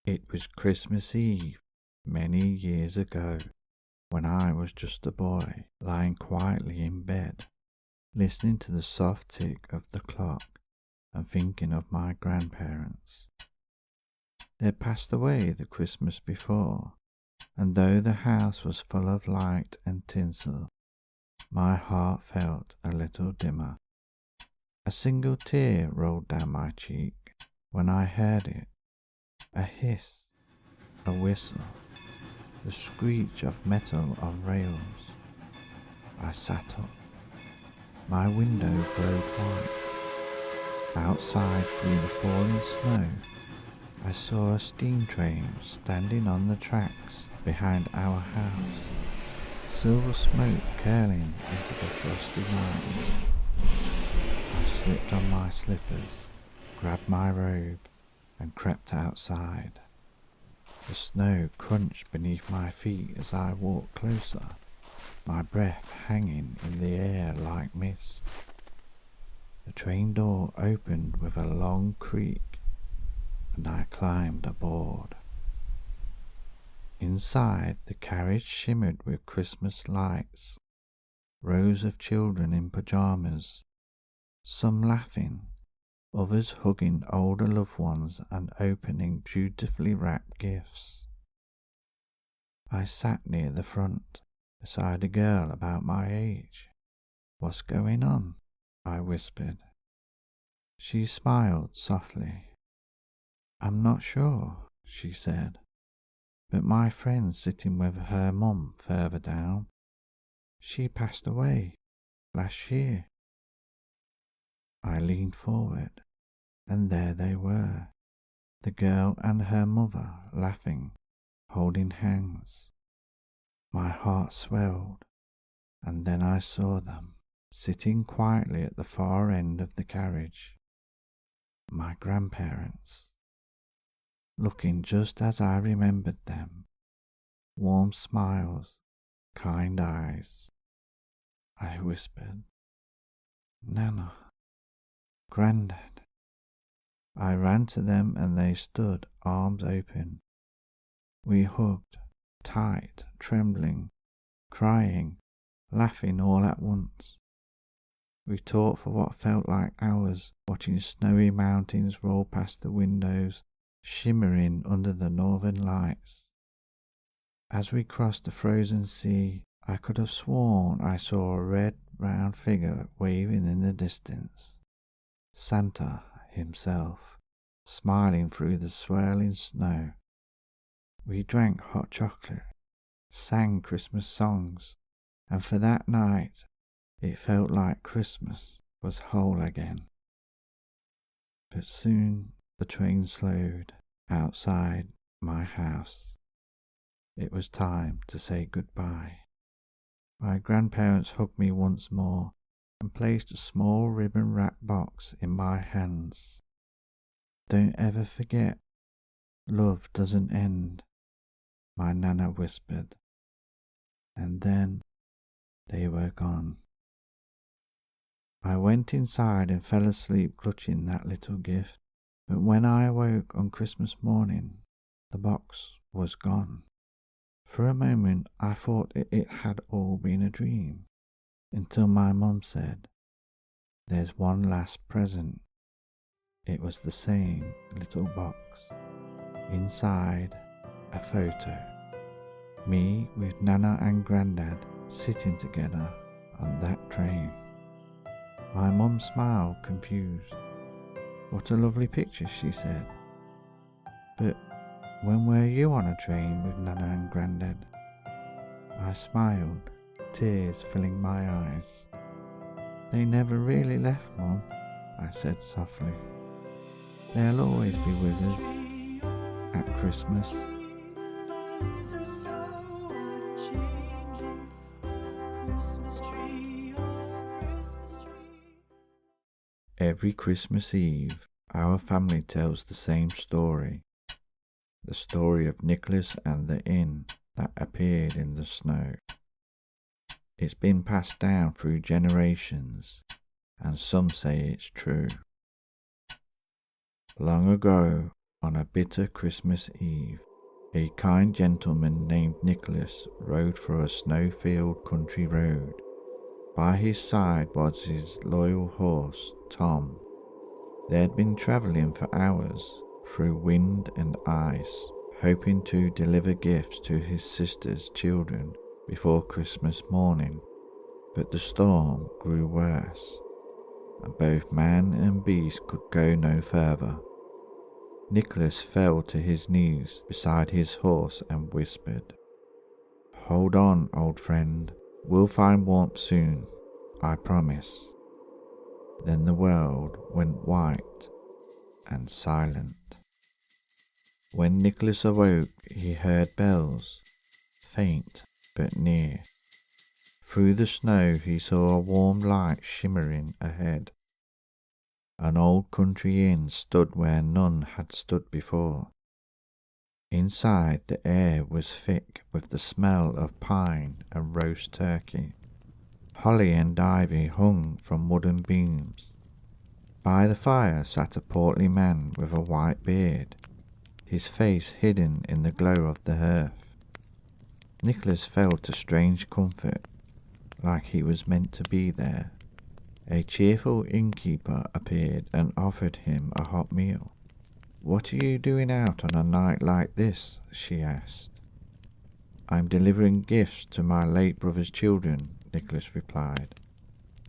It was Christmas Eve, many years ago, when I was just a boy, lying quietly in bed, listening to the soft tick of the clock and thinking of my grandparents. They'd passed away the Christmas before, and though the house was full of light and tinsel, my heart felt a little dimmer. A single tear rolled down my cheek when I heard it. A hiss, a whistle, the screech of metal on rails. I sat up. My window glowed white. Outside through the falling snow, I saw a steam train standing on the tracks behind our house, silver smoke curling into the frosty night. I slipped on my slippers, grabbed my robe, and crept outside. The snow crunched beneath my feet as I walked closer, my breath hanging in the air like mist. The train door opened with a long creak, and I climbed aboard. Inside, the carriage shimmered with Christmas lights, rows of children in pajamas, some laughing, others hugging older loved ones and opening beautifully wrapped gifts. I sat near the front, beside a girl about my age. "What's going on?" I whispered. She smiled softly. "I'm not sure," she said, "but my friend's sitting with her mum further down. She passed away last year." I leaned forward, and there they were, the girl and her mother laughing, holding hands. My heart swelled, and then I saw them, sitting quietly at the far end of the carriage. My grandparents, looking just as I remembered them, warm smiles, kind eyes. I whispered, "Nana, Grandad." I ran to them and they stood, arms open. We hugged, tight, trembling, crying, laughing all at once. We talked for what felt like hours, watching snowy mountains roll past the windows, shimmering under the northern lights. As we crossed the frozen sea, I could have sworn I saw a red, round figure waving in the distance. Santa himself, smiling through the swirling snow. We drank hot chocolate, sang Christmas songs, and for that night it felt like Christmas was whole again. But soon the train slowed outside my house. It was time to say goodbye. My grandparents hugged me once more and placed a small ribbon-wrapped box in my hands. "Don't ever forget, love doesn't end," my Nana whispered. And then they were gone. I went inside and fell asleep clutching that little gift, but when I awoke on Christmas morning, the box was gone. For a moment I thought it had all been a dream, until my mum said, "There's one last present." It was the same little box. Inside, a photo. Me with Nana and Grandad sitting together on that train. My mum smiled, confused. "What a lovely picture," she said. "But when were you on a train with Nana and Grandad?" I smiled, tears filling my eyes. "They never really left, Mum," I said softly. "They'll always be with us at Christmas." Every Christmas Eve, our family tells the same story. The story of Nicholas and the inn that appeared in the snow. It's been passed down through generations, and some say it's true. Long ago, On a bitter Christmas Eve, a kind gentleman named Nicholas rode for a snow-filled country road. By his side was his loyal horse, Tom. They had been travelling for hours through wind and ice, hoping to deliver gifts to his sister's children before Christmas morning. But the storm grew worse, and both man and beast could go no further. Nicholas fell to his knees beside his horse and whispered, "Hold on, old friend. We'll find warmth soon, I promise." Then the world went white and silent. When Nicholas awoke, he heard bells, faint but near. Through the snow he saw a warm light shimmering ahead. An old country inn stood where none had stood before. Inside, the air was thick with the smell of pine and roast turkey. Holly and ivy hung from wooden beams. By the fire sat a portly man with a white beard, his face hidden in the glow of the hearth. Nicholas felt a strange comfort, like he was meant to be there. A cheerful innkeeper appeared and offered him a hot meal. "What are you doing out on a night like this?" she asked. "I'm delivering gifts to my late brother's children," Nicholas replied.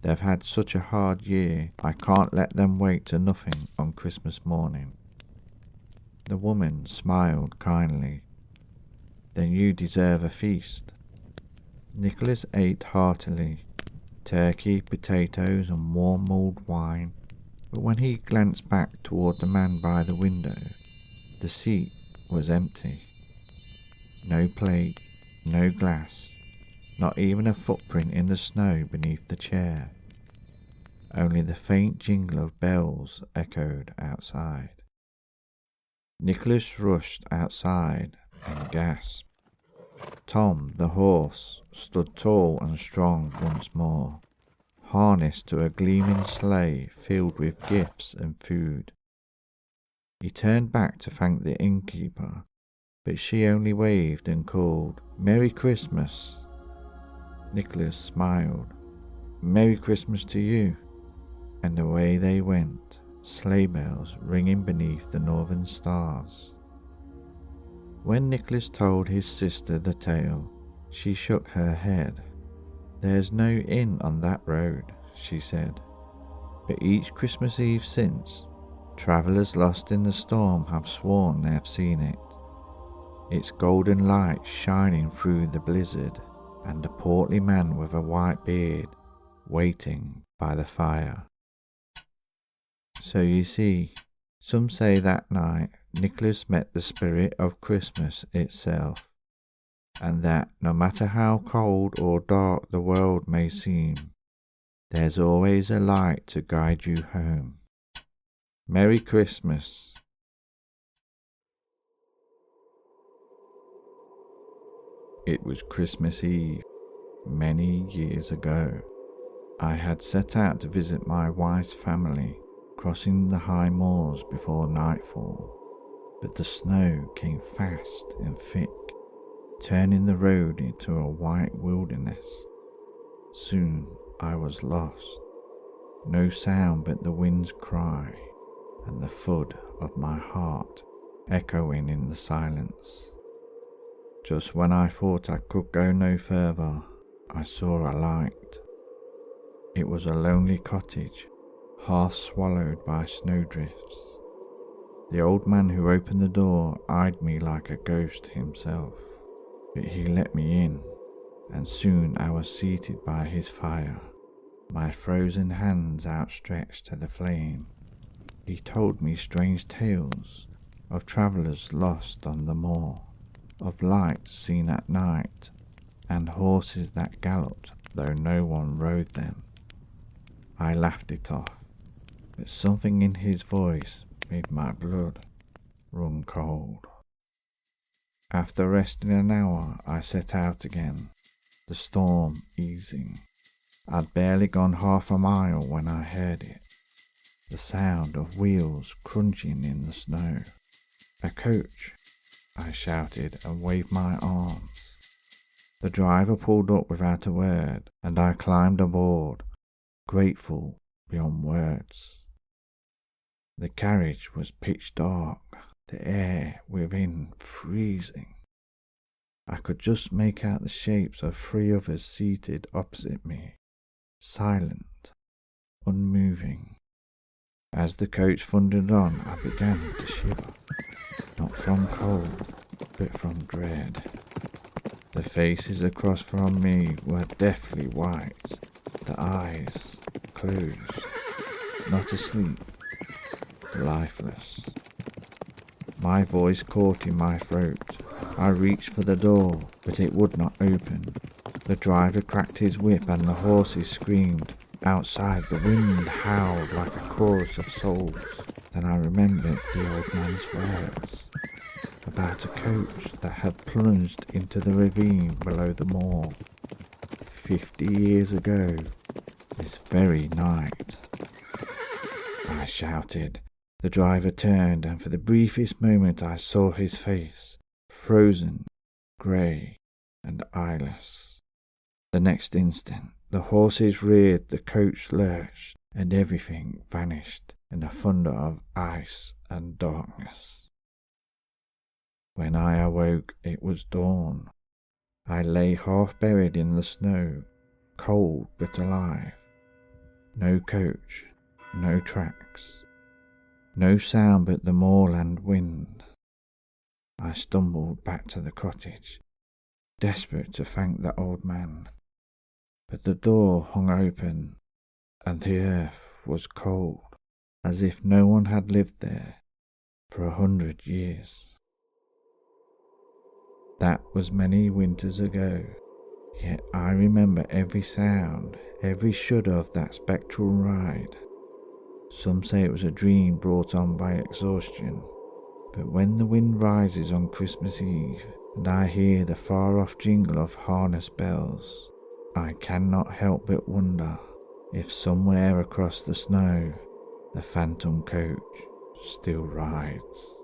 "They've had such a hard year, I can't let them wait to nothing on Christmas morning." The woman smiled kindly. "Then you deserve a feast." Nicholas ate heartily, turkey, potatoes and warm mulled wine, but when he glanced back toward the man by the window, the seat was empty. No plate, no glass, not even a footprint in the snow beneath the chair. Only the faint jingle of bells echoed outside. Nicholas rushed outside and gasped. Tom, the horse, stood tall and strong once more, harnessed to a gleaming sleigh filled with gifts and food. He turned back to thank the innkeeper, but she only waved and called, "Merry Christmas." Nicholas smiled. "Merry Christmas to you." And away they went, sleigh bells ringing beneath the northern stars. When Nicholas told his sister the tale, she shook her head. "There's no inn on that road," she said. "But each Christmas Eve since, travellers lost in the storm have sworn they've seen it. Its golden light shining through the blizzard, and a portly man with a white beard waiting by the fire." So you see, some say that night Nicholas met the spirit of Christmas itself, and that no matter how cold or dark the world may seem, there's always a light to guide you home. Merry Christmas. It was Christmas Eve, many years ago. I had set out to visit my wife's family, crossing the high moors before nightfall, but the snow came fast and thick, turning the road into a white wilderness. Soon I was lost. No sound but the wind's cry and the thud of my heart echoing in the silence. Just when I thought I could go no further, I saw a light. It was a lonely cottage, half swallowed by snowdrifts. The old man who opened the door eyed me like a ghost himself, but he let me in, and soon I was seated by his fire, my frozen hands outstretched to the flame. He told me strange tales of travellers lost on the moor, of lights seen at night, and horses that galloped though no one rode them. I laughed it off, but something in his voice made my blood run cold. After resting an hour, I set out again, the storm easing. I'd barely gone half a mile when I heard it, the sound of wheels crunching in the snow. "A coach!" I shouted and waved my arms. The driver pulled up without a word, and I climbed aboard, grateful beyond words. The carriage was pitch dark, the air within freezing. I could just make out the shapes of 3 others seated opposite me, silent, unmoving. As the coach thundered on, I began to shiver, not from cold, but from dread. The faces across from me were deathly white, the eyes closed, not asleep, lifeless. My voice caught in my throat. I reached for the door, but it would not open. The driver cracked his whip and the horses screamed. Outside, the wind howled like a chorus of souls. Then I remembered the old man's words about a coach that had plunged into the ravine below the moor 50 years ago, this very night. I shouted. The driver turned, and for the briefest moment I saw his face, frozen, grey, and eyeless. The next instant, the horses reared, the coach lurched, and everything vanished in a thunder of ice and darkness. When I awoke, it was dawn. I lay half buried in the snow, cold but alive. No coach, no tracks. No sound but the moorland wind. I stumbled back to the cottage, desperate to thank the old man. But the door hung open, and the earth was cold, as if no one had lived there for 100 years. That was many winters ago, yet I remember every sound, every shudder of that spectral ride. Some say it was a dream brought on by exhaustion, but when the wind rises on Christmas Eve and I hear the far-off jingle of harness bells, I cannot help but wonder if somewhere across the snow the phantom coach still rides.